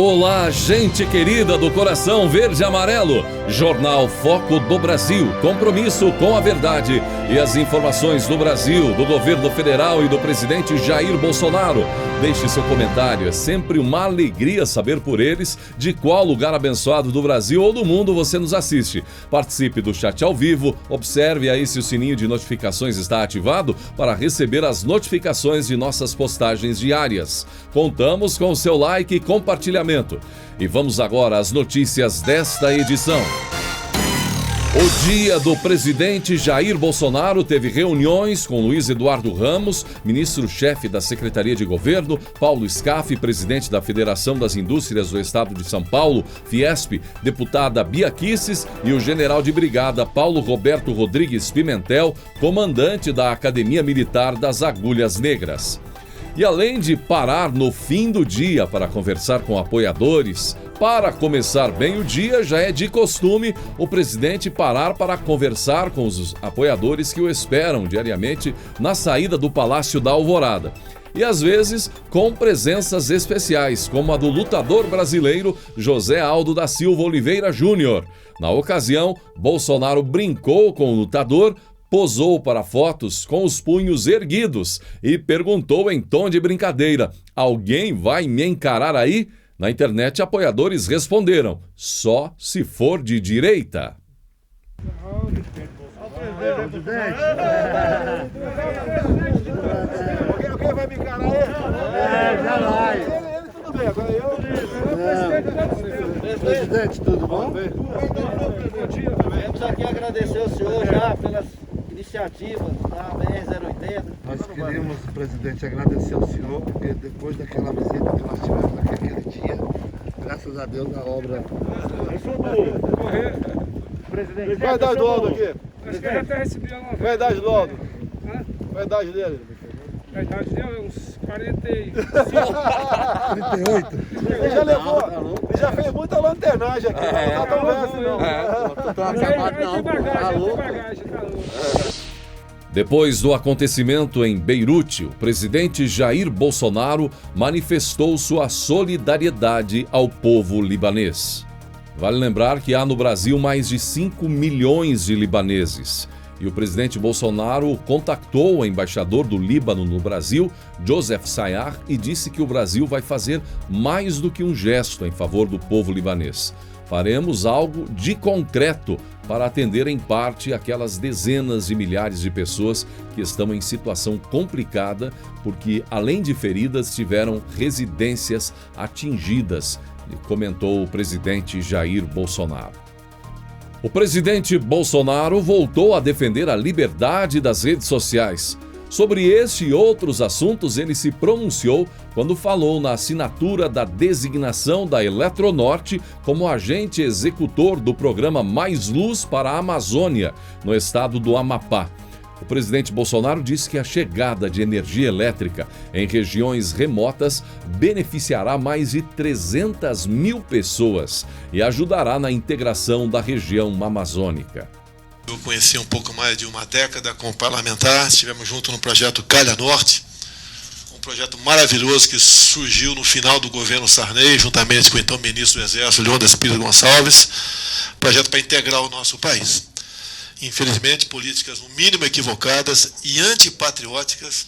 Olá, gente querida do coração verde e amarelo. Jornal Foco do Brasil. Compromisso com a verdade e as informações do Brasil, do governo federal e do presidente Jair Bolsonaro. Deixe seu comentário. É sempre uma alegria saber por eles de qual lugar abençoado do Brasil ou do mundo você nos assiste. Participe do chat ao vivo. Observe aí se o sininho de notificações está ativado para receber as notificações de nossas postagens diárias. Contamos com o seu like e compartilhamento. E vamos agora às notícias desta edição. O dia do presidente Jair Bolsonaro teve reuniões com Luiz Eduardo Ramos, ministro-chefe da Secretaria de Governo, Paulo Scaff, presidente da Federação das Indústrias do Estado de São Paulo, Fiesp, deputada Bia Kicis e o general de brigada Paulo Roberto Rodrigues Pimentel, comandante da Academia Militar das Agulhas Negras. E além de parar no fim do dia para conversar com apoiadores, para começar bem o dia, já é de costume o presidente parar para conversar com os apoiadores que o esperam diariamente na saída do Palácio da Alvorada. E às vezes com presenças especiais, como a do lutador brasileiro José Aldo da Silva Oliveira Júnior. Na ocasião, Bolsonaro brincou com o lutador, posou para fotos com os punhos erguidos e perguntou em tom de brincadeira: "Alguém vai me encarar aí?" Na internet, apoiadores responderam: "Só se for de direita." Alguém vai me encarar aí? Já vai. Ele tudo bem, agora eu... Presidente, tudo bom? Bom dia também. Queremos aqui agradecer ao senhor já pelas iniciativas da BR-080. Nós queríamos, presidente, agradecer ao senhor, porque depois daquela visita que nós tivemos naquele dia, graças a Deus a obra... Eu sou do correr. Presidente, qual a idade do Aldo aqui? Acho que eu já até recebi ela. Qual a idade do Aldo? Hã? Qual a idade dele? A idade dele é uns 45. 38. Ele já levou, ele já fez muita lanternagem aqui, não tá tão velho assim não. Não tô Aí acabado tem não, bagagem, tá tem bagagem, tá louco. Depois do acontecimento em Beirute, o presidente Jair Bolsonaro manifestou sua solidariedade ao povo libanês. Vale lembrar que há no Brasil mais de 5 milhões de libaneses. E o presidente Bolsonaro contactou o embaixador do Líbano no Brasil, Joseph Sayar, e disse que o Brasil vai fazer mais do que um gesto em favor do povo libanês. Faremos algo de concreto para atender em parte aquelas dezenas de milhares de pessoas que estão em situação complicada porque, além de feridas, tiveram residências atingidas, comentou o presidente Jair Bolsonaro. O presidente Bolsonaro voltou a defender a liberdade das redes sociais. Sobre este e outros assuntos, ele se pronunciou quando falou na assinatura da designação da Eletronorte como agente executor do programa Mais Luz para a Amazônia, no estado do Amapá. O presidente Bolsonaro disse que a chegada de energia elétrica em regiões remotas beneficiará mais de 300 mil pessoas e ajudará na integração da região amazônica. Eu conheci um pouco mais de uma década como parlamentar, estivemos juntos no projeto Calha Norte, um projeto maravilhoso que surgiu no final do governo Sarney, juntamente com o então ministro do Exército, Leônidas Pires Gonçalves, projeto para integrar o nosso país. Infelizmente, políticas no mínimo equivocadas e antipatrióticas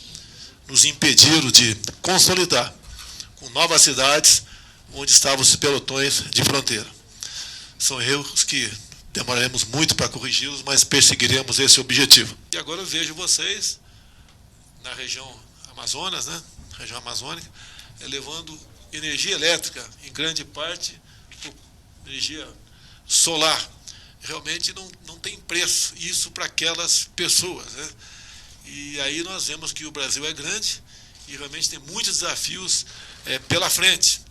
nos impediram de consolidar com novas cidades onde estavam os pelotões de fronteira. São erros que demoraremos muito para corrigi-los, mas perseguiremos esse objetivo. E agora eu vejo vocês na região Amazonas, região amazônica, levando energia elétrica, em grande parte, energia solar. Realmente não tem preço isso para aquelas pessoas, E aí nós vemos que o Brasil é grande e realmente tem muitos desafios pela frente.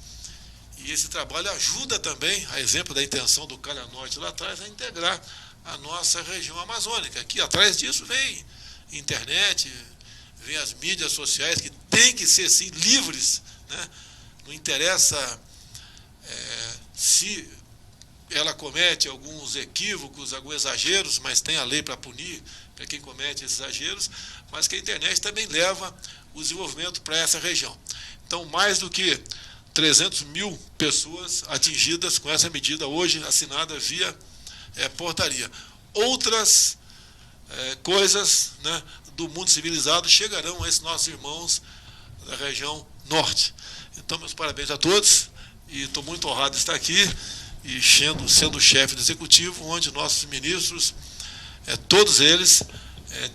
E esse trabalho ajuda também, a exemplo da intenção do Calha Norte lá atrás, a integrar a nossa região amazônica. Aqui atrás disso vem internet, vem as mídias sociais, que têm que ser, sim, livres. Não interessa se ela comete alguns equívocos, alguns exageros, mas tem a lei para punir para quem comete esses exageros, mas que a internet também leva o desenvolvimento para essa região. Então, mais do que 300 mil pessoas atingidas com essa medida hoje assinada via portaria. Outras coisas, né, do mundo civilizado chegarão a esses nossos irmãos da região norte. Então, meus parabéns a todos, e estou muito honrado de estar aqui, e sendo o chefe do executivo, onde nossos ministros, todos eles,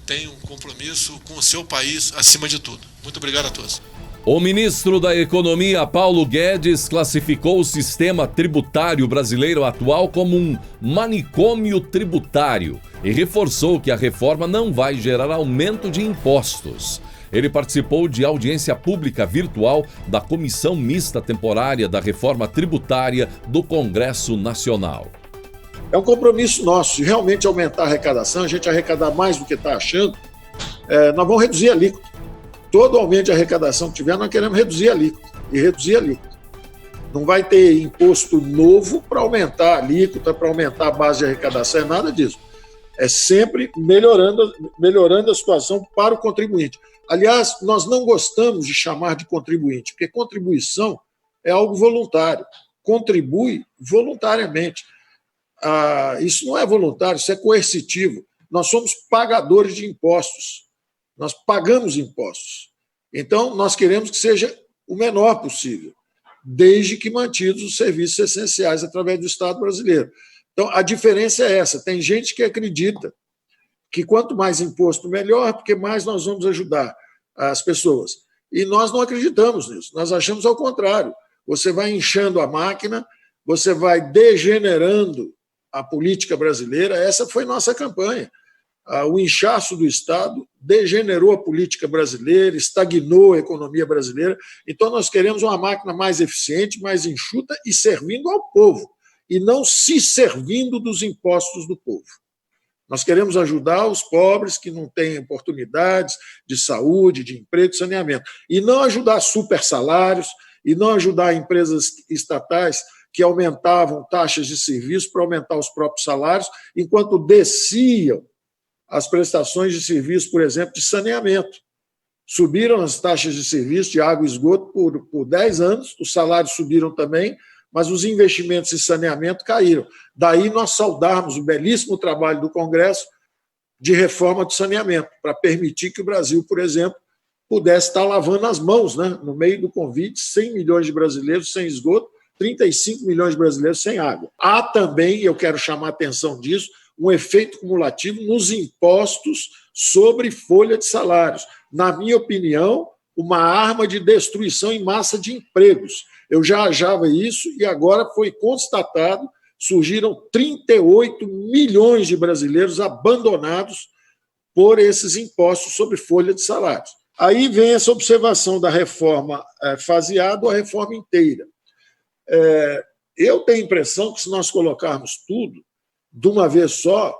têm um compromisso com o seu país acima de tudo. Muito obrigado a todos. O ministro da Economia, Paulo Guedes, classificou o sistema tributário brasileiro atual como um manicômio tributário e reforçou que a reforma não vai gerar aumento de impostos. Ele participou de audiência pública virtual da Comissão Mista Temporária da Reforma Tributária do Congresso Nacional. É um compromisso nosso de realmente aumentar a arrecadação, a gente arrecadar mais do que está achando. Nós vamos reduzir a alíquota. Todo aumento de arrecadação que tiver, nós queremos reduzir a alíquota. E reduzir a alíquota. Não vai ter imposto novo para aumentar a alíquota, para aumentar a base de arrecadação, é nada disso. É sempre melhorando a situação para o contribuinte. Aliás, nós não gostamos de chamar de contribuinte, porque contribuição é algo voluntário. Contribui voluntariamente. Isso não é voluntário, isso é coercitivo. Nós somos pagadores de impostos. Nós pagamos impostos. Então, nós queremos que seja o menor possível, desde que mantidos os serviços essenciais através do Estado brasileiro. Então, a diferença é essa. Tem gente que acredita que quanto mais imposto, melhor, porque mais nós vamos ajudar as pessoas. E nós não acreditamos nisso. Nós achamos ao contrário. Você vai inchando a máquina, você vai degenerando a política brasileira. Essa foi nossa campanha. O inchaço do Estado degenerou a política brasileira, estagnou a economia brasileira. Então, nós queremos uma máquina mais eficiente, mais enxuta e servindo ao povo, e não se servindo dos impostos do povo. Nós queremos ajudar os pobres que não têm oportunidades de saúde, de emprego, de saneamento, e não ajudar super salários, e não ajudar empresas estatais que aumentavam taxas de serviço para aumentar os próprios salários, enquanto desciam as prestações de serviço, por exemplo, de saneamento. Subiram as taxas de serviço de água e esgoto por 10 anos, os salários subiram também, mas os investimentos em saneamento caíram. Daí nós saudarmos o belíssimo trabalho do Congresso de reforma do saneamento, para permitir que o Brasil, por exemplo, pudesse estar lavando as mãos, né? No meio do Covid, 100 milhões de brasileiros sem esgoto, 35 milhões de brasileiros sem água. Há também, eu quero chamar a atenção disso, um efeito cumulativo nos impostos sobre folha de salários. Na minha opinião, uma arma de destruição em massa de empregos. Eu já achava isso e agora foi constatado, surgiram 38 milhões de brasileiros abandonados por esses impostos sobre folha de salários. Aí vem essa observação da reforma faseada ou a reforma inteira. Eu tenho a impressão que se nós colocarmos tudo de uma vez só,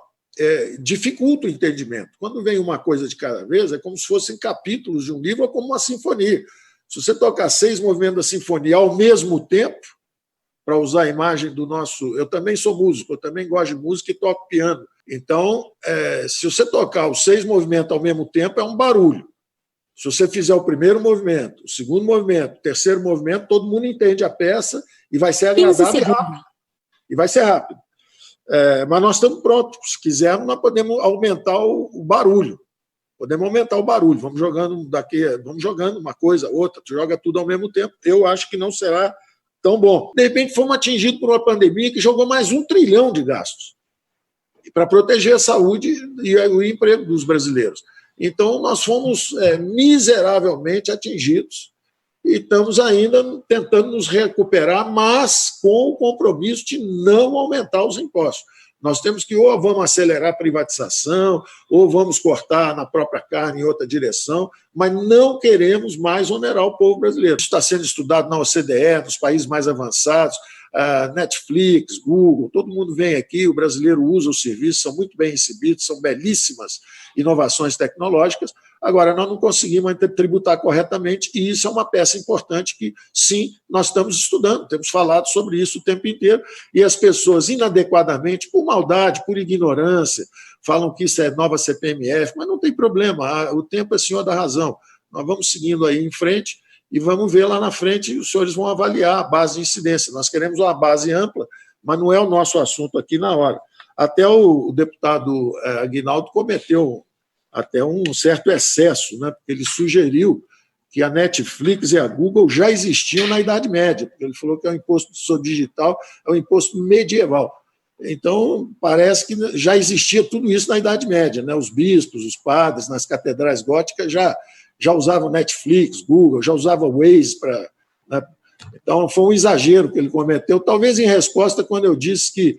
dificulta o entendimento. Quando vem uma coisa de cada vez, é como se fossem capítulos de um livro ou como uma sinfonia. Se você tocar 6 movimentos da sinfonia ao mesmo tempo, para usar a imagem do nosso... Eu também sou músico, eu também gosto de música e toco piano. Então, se você tocar os 6 movimentos ao mesmo tempo, é um barulho. Se você fizer o primeiro movimento, o segundo movimento, o terceiro movimento, todo mundo entende a peça e vai ser agradável e rápido. E vai ser rápido. Mas nós estamos prontos. Se quisermos, nós podemos aumentar o barulho. Podemos aumentar o barulho. Vamos jogando uma coisa, outra, joga tudo ao mesmo tempo. Eu acho que não será tão bom. De repente, fomos atingidos por uma pandemia que jogou mais 1 trilhão de gastos para proteger a saúde e o emprego dos brasileiros. Então, nós fomos miseravelmente atingidos e estamos ainda tentando nos recuperar, mas com o compromisso de não aumentar os impostos. Nós temos que ou vamos acelerar a privatização, ou vamos cortar na própria carne em outra direção, mas não queremos mais onerar o povo brasileiro. Isso está sendo estudado na OCDE, nos países mais avançados, Netflix, Google, todo mundo vem aqui, o brasileiro usa os serviços, são muito bem recebidos, são belíssimas inovações tecnológicas. Agora, nós não conseguimos ainda tributar corretamente, e isso é uma peça importante que, sim, nós estamos estudando, temos falado sobre isso o tempo inteiro, e as pessoas, inadequadamente, por maldade, por ignorância, falam que isso é nova CPMF, mas não tem problema, o tempo é senhor da razão. Nós vamos seguindo aí em frente, e vamos ver lá na frente, os senhores vão avaliar a base de incidência. Nós queremos uma base ampla, mas não é o nosso assunto aqui na hora. Até o deputado Aguinaldo cometeu até um certo excesso, né? Porque ele sugeriu que a Netflix e a Google já existiam na Idade Média, porque ele falou que é um imposto sobre digital, é um imposto medieval. Então, parece que já existia tudo isso na Idade Média, né? Os bispos, os padres, nas catedrais góticas já usavam Netflix, Google, já usavam Waze para... Né? Então, foi um exagero que ele cometeu, talvez em resposta quando eu disse que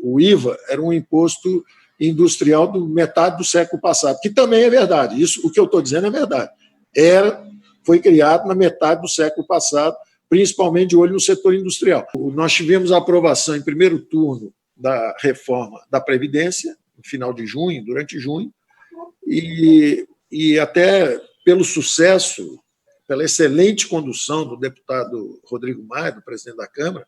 o IVA era um imposto industrial do metade do século passado, que também é verdade. Isso, o que eu estou dizendo é verdade. Foi criado na metade do século passado, principalmente de olho no setor industrial. Nós tivemos a aprovação em primeiro turno da reforma da Previdência, no final de junho, durante junho, e até pelo sucesso, pela excelente condução do deputado Rodrigo Maia, do presidente da Câmara,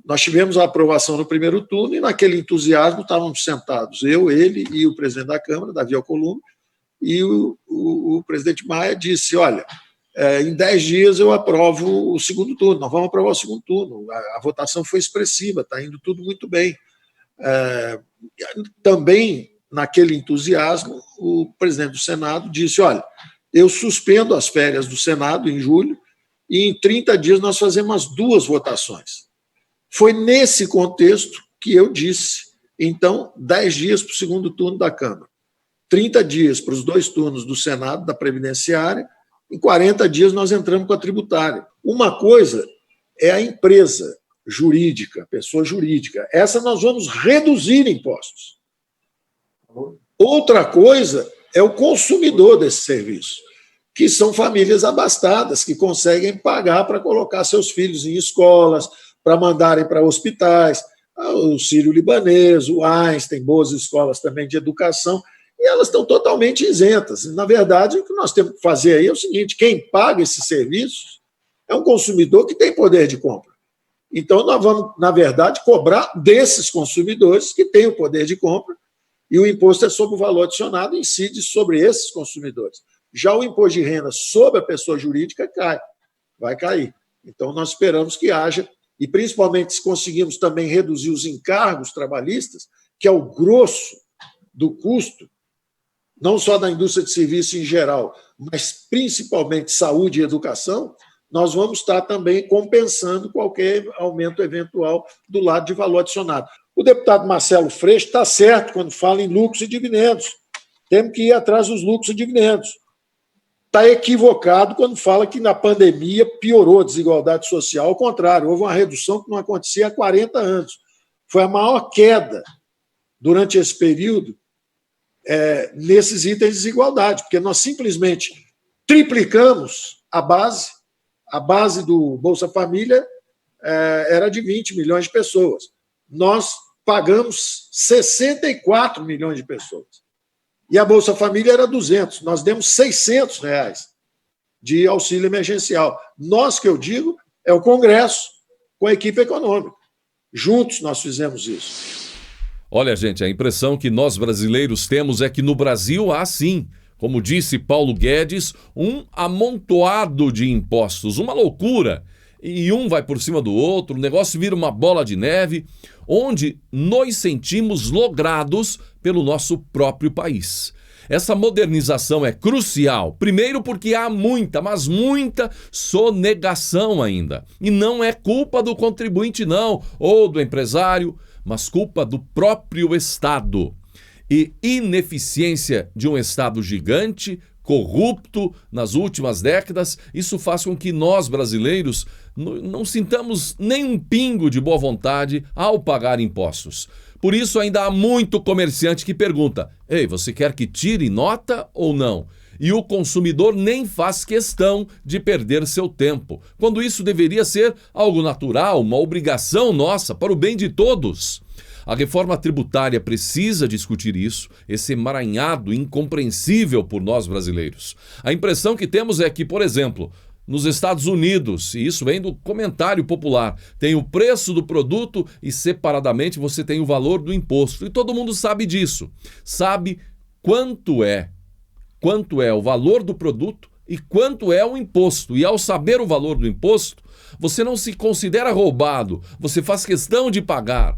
nós tivemos a aprovação no primeiro turno e naquele entusiasmo estávamos sentados, eu, ele e o presidente da Câmara, Davi Alcolumbre, e o presidente Maia disse, olha, em 10 dias eu aprovo o segundo turno, nós vamos aprovar o segundo turno, a votação foi expressiva, está indo tudo muito bem. Também, naquele entusiasmo, o presidente do Senado disse, olha, eu suspendo as férias do Senado em julho e em 30 dias nós fazemos as 2 votações. Foi nesse contexto que eu disse, então, 10 dias para o segundo turno da Câmara, 30 dias para os 2 turnos do Senado, da Previdenciária, em 40 dias nós entramos com a tributária. Uma coisa é a empresa jurídica, pessoa jurídica. Essa nós vamos reduzir impostos. Outra coisa é o consumidor desse serviço, que são famílias abastadas, que conseguem pagar para colocar seus filhos em escolas, para mandarem para hospitais, o Sírio-Libanês, o Einstein, boas escolas também de educação, e elas estão totalmente isentas. Na verdade, o que nós temos que fazer aí é o seguinte, quem paga esses serviços é um consumidor que tem poder de compra. Então, nós vamos, na verdade, cobrar desses consumidores que têm o poder de compra, e o imposto é sobre o valor adicionado e incide sobre esses consumidores. Já o imposto de renda sobre a pessoa jurídica vai cair. Então, nós esperamos que haja, e principalmente se conseguirmos também reduzir os encargos trabalhistas, que é o grosso do custo, não só da indústria de serviço em geral, mas principalmente saúde e educação, nós vamos estar também compensando qualquer aumento eventual do lado de valor adicionado. O deputado Marcelo Freixo está certo quando fala em lucros e dividendos. Temos que ir atrás dos lucros e dividendos. Está equivocado quando fala que na pandemia piorou a desigualdade social. Ao contrário, houve uma redução que não acontecia há 40 anos. Foi a maior queda durante esse período nesses itens de desigualdade, porque nós simplesmente triplicamos a base do Bolsa Família era de 20 milhões de pessoas. Nós pagamos 64 milhões de pessoas. E a Bolsa Família era 200. Nós demos R$600 de auxílio emergencial. Nós, que eu digo, é o Congresso com a equipe econômica. Juntos nós fizemos isso. Olha, gente, a impressão que nós brasileiros temos é que no Brasil há, sim, como disse Paulo Guedes, um amontoado de impostos, uma loucura. E um vai por cima do outro, o negócio vira uma bola de neve, onde nos sentimos logrados pelo nosso próprio país. Essa modernização é crucial, primeiro porque há muita, mas muita sonegação ainda. E não é culpa do contribuinte não, ou do empresário, mas culpa do próprio Estado. E ineficiência de um Estado gigante, corrupto nas últimas décadas, isso faz com que nós, brasileiros, não sintamos nem um pingo de boa vontade ao pagar impostos. Por isso ainda há muito comerciante que pergunta, ei, você quer que tire nota ou não? E o consumidor nem faz questão de perder seu tempo, quando isso deveria ser algo natural, uma obrigação nossa para o bem de todos. A reforma tributária precisa discutir isso, esse emaranhado incompreensível por nós brasileiros. A impressão que temos é que, por exemplo, nos Estados Unidos, e isso vem do comentário popular, tem o preço do produto e separadamente você tem o valor do imposto. E todo mundo sabe disso, sabe quanto é o valor do produto e quanto é o imposto. E ao saber o valor do imposto, você não se considera roubado, você faz questão de pagar.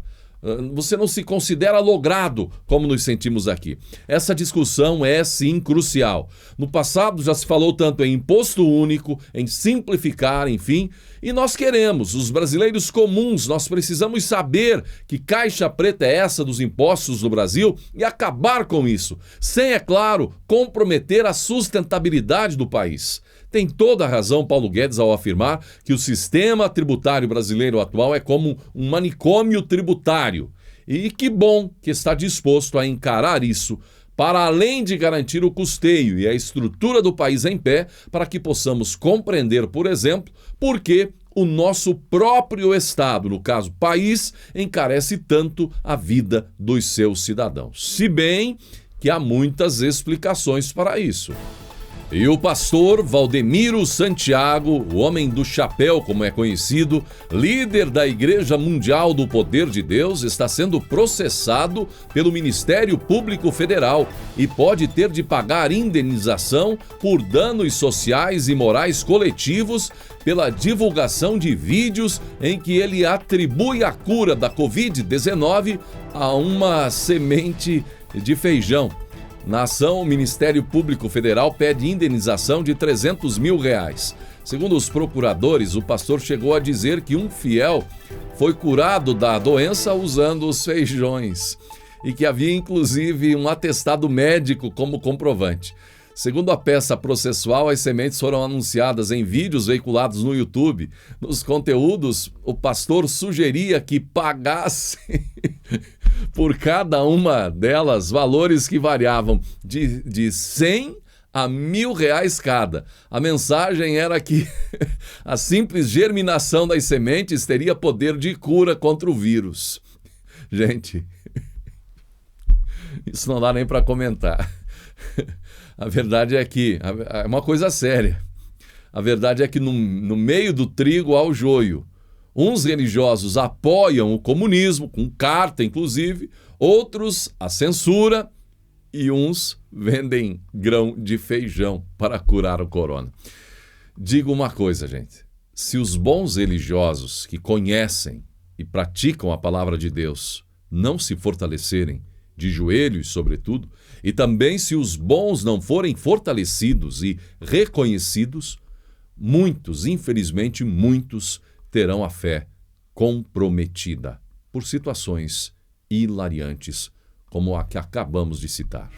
Você não se considera logrado, como nos sentimos aqui. Essa discussão é, sim, crucial. No passado já se falou tanto em imposto único, em simplificar, enfim, e nós queremos, os brasileiros comuns, nós precisamos saber que caixa preta é essa dos impostos no Brasil e acabar com isso, sem, é claro, comprometer a sustentabilidade do país. Tem toda a razão Paulo Guedes ao afirmar que o sistema tributário brasileiro atual é como um manicômio tributário. E que bom que está disposto a encarar isso, para além de garantir o custeio e a estrutura do país em pé, para que possamos compreender, por exemplo, por que o nosso próprio Estado, no caso país, encarece tanto a vida dos seus cidadãos. Se bem que há muitas explicações para isso. E o pastor Valdemiro Santiago, o homem do chapéu, como é conhecido, líder da Igreja Mundial do Poder de Deus, está sendo processado pelo Ministério Público Federal e pode ter de pagar indenização por danos sociais e morais coletivos pela divulgação de vídeos em que ele atribui a cura da Covid-19 a uma semente de feijão. Na ação, o Ministério Público Federal pede indenização de R$300 mil. Segundo os procuradores, o pastor chegou a dizer que um fiel foi curado da doença usando os feijões e que havia inclusive um atestado médico como comprovante. Segundo a peça processual, as sementes foram anunciadas em vídeos veiculados no YouTube. Nos conteúdos, o pastor sugeria que pagassem por cada uma delas valores que variavam de 100 a R$1.000 cada. A mensagem era que a simples germinação das sementes teria poder de cura contra o vírus. Gente, isso não dá nem para comentar. A verdade é que é uma coisa séria. A verdade é que no meio do trigo há o joio. Uns religiosos apoiam o comunismo, com carta inclusive, outros a censura e uns vendem grão de feijão para curar o corona. Digo uma coisa, gente. Se os bons religiosos que conhecem e praticam a palavra de Deus não se fortalecerem, de joelhos sobretudo, e também se os bons não forem fortalecidos e reconhecidos, muitos, infelizmente muitos, terão a fé comprometida por situações hilariantes como a que acabamos de citar.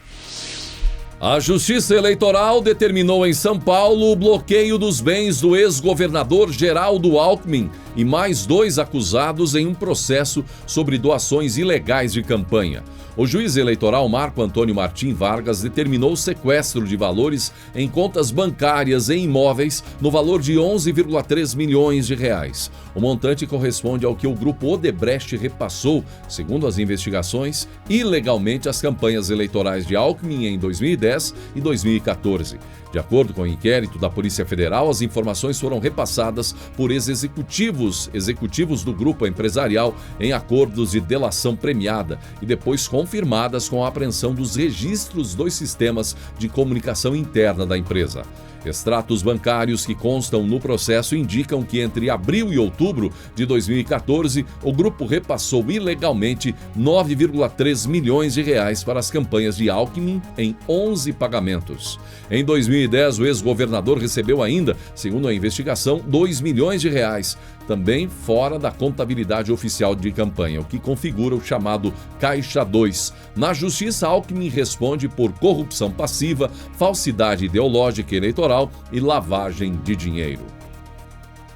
A Justiça Eleitoral determinou em São Paulo o bloqueio dos bens do ex-governador Geraldo Alckmin e mais 2 acusados em um processo sobre doações ilegais de campanha. O juiz eleitoral Marco Antônio Martim Vargas determinou o sequestro de valores em contas bancárias e imóveis no valor de R$11,3 milhões. O montante corresponde ao que o grupo Odebrecht repassou, segundo as investigações, ilegalmente às campanhas eleitorais de Alckmin em 2010 e 2014. De acordo com o inquérito da Polícia Federal, as informações foram repassadas por executivos do grupo empresarial em acordos de delação premiada e depois confirmadas com a apreensão dos registros dos sistemas de comunicação interna da empresa. Extratos bancários que constam no processo indicam que entre abril e outubro de 2014, o grupo repassou ilegalmente R$9,3 milhões para as campanhas de Alckmin em 11 pagamentos. Em 2010, o ex-governador recebeu ainda, segundo a investigação, R$2 milhões, também fora da contabilidade oficial de campanha, o que configura o chamado Caixa 2. Na Justiça, Alckmin responde por corrupção passiva, falsidade ideológica eleitoral e lavagem de dinheiro.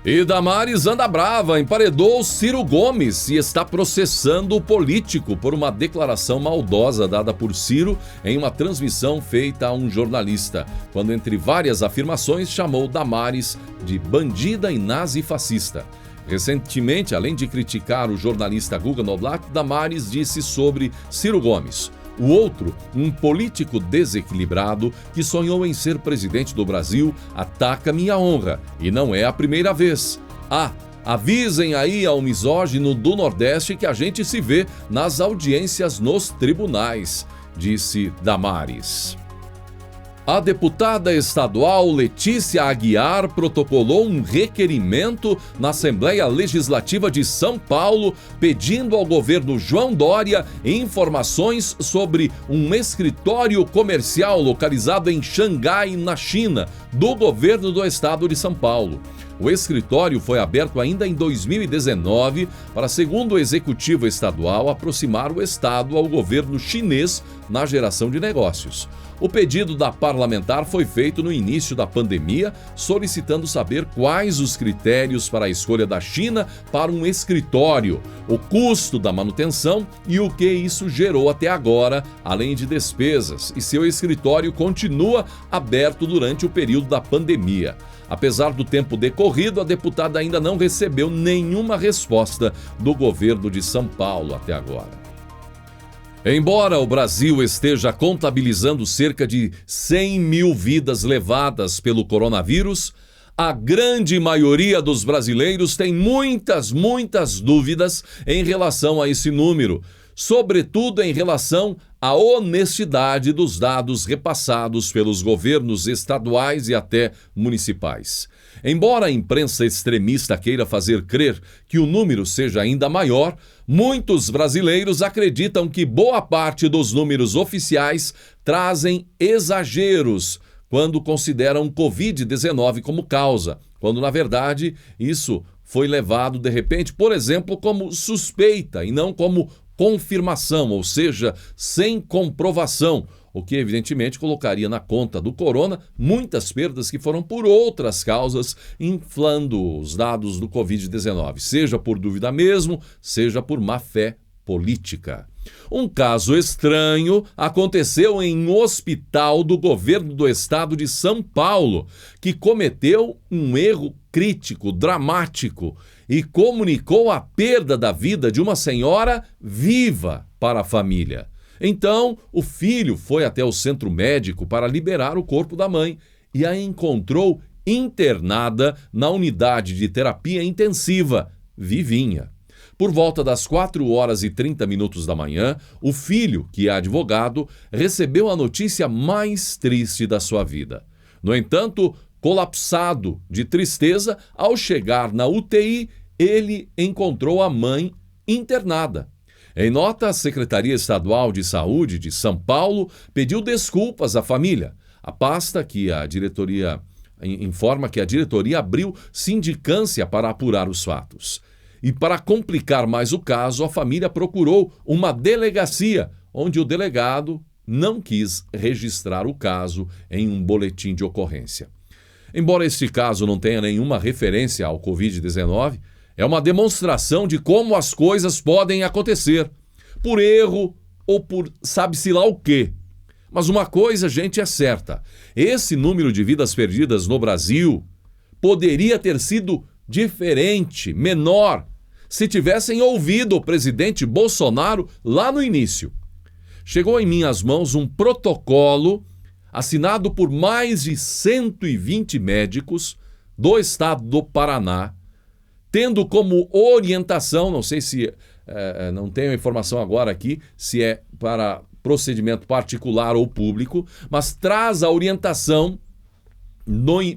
E Damares anda brava, emparedou Ciro Gomes e está processando o político por uma declaração maldosa dada por Ciro em uma transmissão feita a um jornalista, quando entre várias afirmações chamou Damares de bandida e nazi-fascista. Recentemente, além de criticar o jornalista Guga Noblat, Damares disse sobre Ciro Gomes: o outro, um político desequilibrado que sonhou em ser presidente do Brasil, ataca minha honra, e não é a primeira vez. Avisem aí ao misógino do Nordeste que a gente se vê nas audiências nos tribunais, disse Damares. A deputada estadual Letícia Aguiar protocolou um requerimento na Assembleia Legislativa de São Paulo, pedindo ao governo João Dória informações sobre um escritório comercial localizado em Xangai, na China, do governo do estado de São Paulo. O escritório foi aberto ainda em 2019 para, segundo o executivo estadual, aproximar o estado ao governo chinês na geração de negócios. O pedido da parlamentar foi feito no início da pandemia, solicitando saber quais os critérios para a escolha da China para um escritório, o custo da manutenção e o que isso gerou até agora, além de despesas, e se o escritório continua aberto durante o período da pandemia. Apesar do tempo decorrido, a deputada ainda não recebeu nenhuma resposta do governo de São Paulo até agora. Embora o Brasil esteja contabilizando cerca de 100 mil vidas levadas pelo coronavírus, a grande maioria dos brasileiros tem muitas dúvidas em relação a esse número, sobretudo em relação à honestidade dos dados repassados pelos governos estaduais e até municipais. Embora a imprensa extremista queira fazer crer que o número seja ainda maior, muitos brasileiros acreditam que boa parte dos números oficiais trazem exageros quando consideram o Covid-19 como causa, quando na verdade isso foi levado de repente, por exemplo, como suspeita e não como confirmação, ou seja, sem comprovação, o que evidentemente colocaria na conta do corona muitas perdas que foram por outras causas, inflando os dados do Covid-19, seja por dúvida mesmo, seja por má-fé política. Um caso estranho aconteceu em um hospital do governo do estado de São Paulo, que cometeu um erro crítico, dramático, e comunicou a perda da vida de uma senhora viva para a família. Então, o filho foi até o centro médico para liberar o corpo da mãe e a encontrou internada na unidade de terapia intensiva, vivinha. Por volta das 4h30 da manhã, o filho, que é advogado, recebeu a notícia mais triste da sua vida. No entanto, colapsado de tristeza, ao chegar na UTI, ele encontrou a mãe internada. Em nota, a Secretaria Estadual de Saúde de São Paulo pediu desculpas à família. A pasta informa que a diretoria abriu sindicância para apurar os fatos. E para complicar mais o caso, a família procurou uma delegacia, onde o delegado não quis registrar o caso em um boletim de ocorrência. Embora este caso não tenha nenhuma referência ao Covid-19, é uma demonstração de como as coisas podem acontecer, por erro ou por sabe-se lá o quê. Mas uma coisa, gente, é certa: esse número de vidas perdidas no Brasil poderia ter sido diferente, menor, se tivessem ouvido o presidente Bolsonaro lá no início. Chegou em minhas mãos um protocolo assinado por mais de 120 médicos do estado do Paraná, tendo como orientação, não sei se, não tenho informação agora aqui, se é para procedimento particular ou público, mas traz a orientação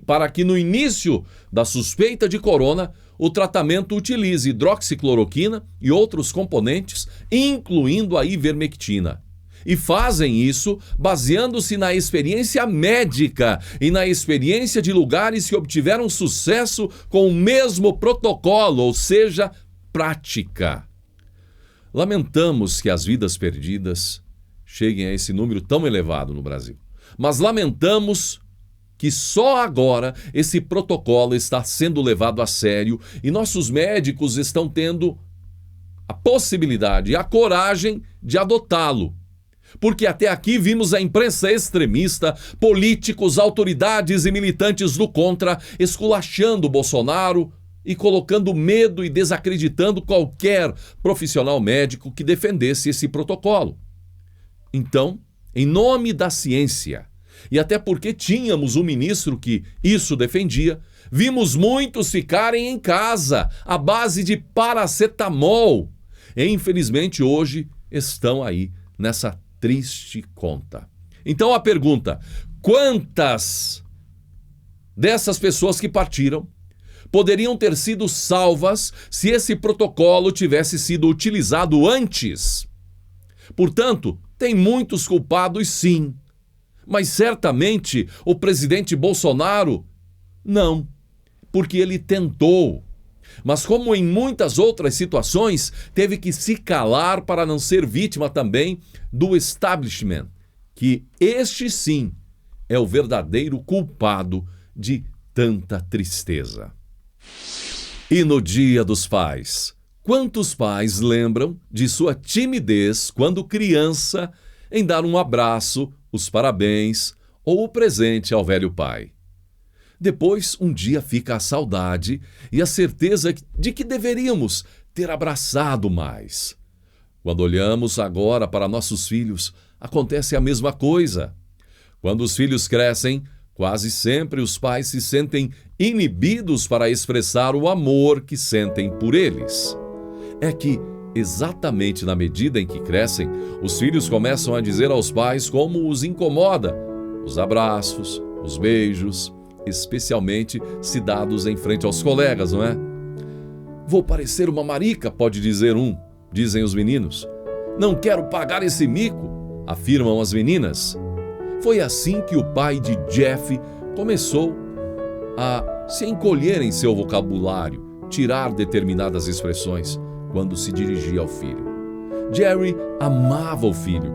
para que no início da suspeita de corona, o tratamento utilize hidroxicloroquina e outros componentes, incluindo a ivermectina. E fazem isso baseando-se na experiência médica e na experiência de lugares que obtiveram sucesso com o mesmo protocolo, ou seja, prática. Lamentamos que as vidas perdidas cheguem a esse número tão elevado no Brasil, mas lamentamos que só agora esse protocolo está sendo levado a sério e nossos médicos estão tendo a possibilidade e a coragem de adotá-lo. Porque até aqui vimos a imprensa extremista, políticos, autoridades e militantes do contra esculachando Bolsonaro e colocando medo e desacreditando qualquer profissional médico que defendesse esse protocolo. Então, em nome da ciência, e até porque tínhamos um ministro que isso defendia, vimos muitos ficarem em casa à base de paracetamol. E infelizmente hoje estão aí nessa triste conta. Então a pergunta: Quantas dessas pessoas que partiram poderiam ter sido salvas se esse protocolo tivesse sido utilizado antes? Portanto, tem muitos culpados, sim. Mas certamente o presidente Bolsonaro não, porque ele tentou. Mas como em muitas outras situações, teve que se calar para não ser vítima também do establishment, que este sim é o verdadeiro culpado de tanta tristeza. E no Dia dos Pais, quantos pais lembram de sua timidez quando criança em dar um abraço, os parabéns ou o presente ao velho pai? Depois, um dia fica a saudade e a certeza de que deveríamos ter abraçado mais. Quando olhamos agora para nossos filhos, acontece a mesma coisa. Quando os filhos crescem, quase sempre os pais se sentem inibidos para expressar o amor que sentem por eles. É que, exatamente na medida em que crescem, os filhos começam a dizer aos pais como os incomoda os abraços, os beijos, especialmente se dados em frente aos colegas, não é? Vou parecer uma marica, pode dizer um, dizem os meninos. Não quero pagar esse mico, afirmam as meninas. Foi assim que o pai de Jeff começou a se encolher em seu vocabulário, tirar determinadas expressões quando se dirigia ao filho. Jerry amava o filho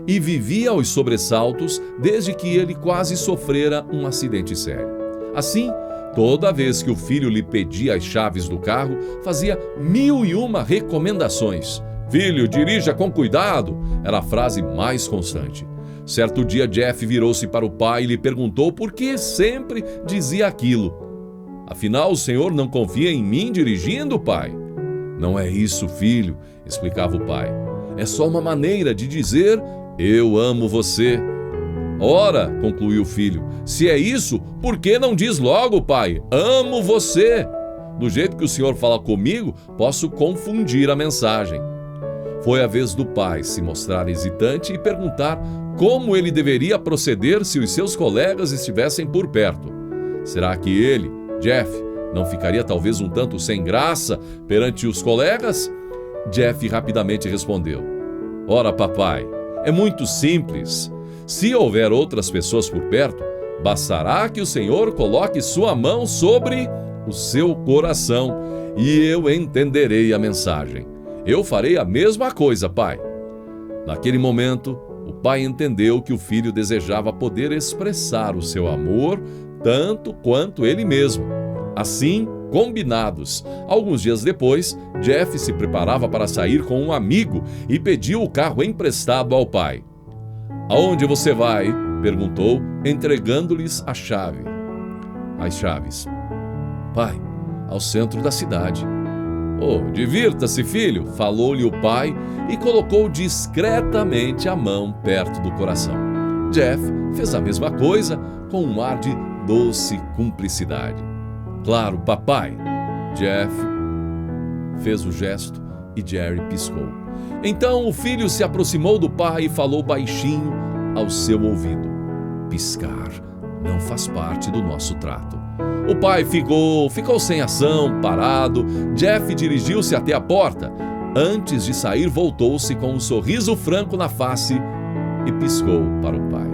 e vivia aos sobressaltos desde que ele quase sofrera um acidente sério. Assim, toda vez que o filho lhe pedia as chaves do carro, fazia 1001 recomendações. Filho, dirija com cuidado, era a frase mais constante. Certo dia, Jeff virou-se para o pai e lhe perguntou por que sempre dizia aquilo. Afinal, o senhor não confia em mim dirigindo, pai? Não é isso, filho, explicava o pai. É só uma maneira de dizer, eu amo você. Ora, concluiu o filho, se é isso, por que não diz logo, pai, amo você? Do jeito que o senhor fala comigo, posso confundir a mensagem. Foi a vez do pai se mostrar hesitante e perguntar como ele deveria proceder se os seus colegas estivessem por perto. Será que ele, Jeff, não ficaria talvez um tanto sem graça perante os colegas? Jeff rapidamente respondeu: ora, papai, é muito simples. Se houver outras pessoas por perto, bastará que o Senhor coloque sua mão sobre o seu coração e eu entenderei a mensagem. Eu farei a mesma coisa, pai. Naquele momento, o pai entendeu que o filho desejava poder expressar o seu amor tanto quanto ele mesmo. Assim, combinados. Alguns dias depois, Jeff se preparava para sair com um amigo e pediu o carro emprestado ao pai. Aonde você vai? Perguntou, entregando-lhes as chaves. Pai, ao centro da cidade. Oh, divirta-se, filho, falou-lhe o pai e colocou discretamente a mão perto do coração. Jeff fez a mesma coisa com um ar de doce cumplicidade. Claro, papai. Jeff fez o gesto e Jerry piscou. Então o filho se aproximou do pai e falou baixinho ao seu ouvido: piscar não faz parte do nosso trato. O pai ficou sem ação, parado. Jeff dirigiu-se até a porta. Antes de sair, voltou-se com um sorriso franco na face e piscou para o pai.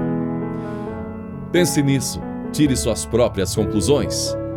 Pense nisso, tire suas próprias conclusões.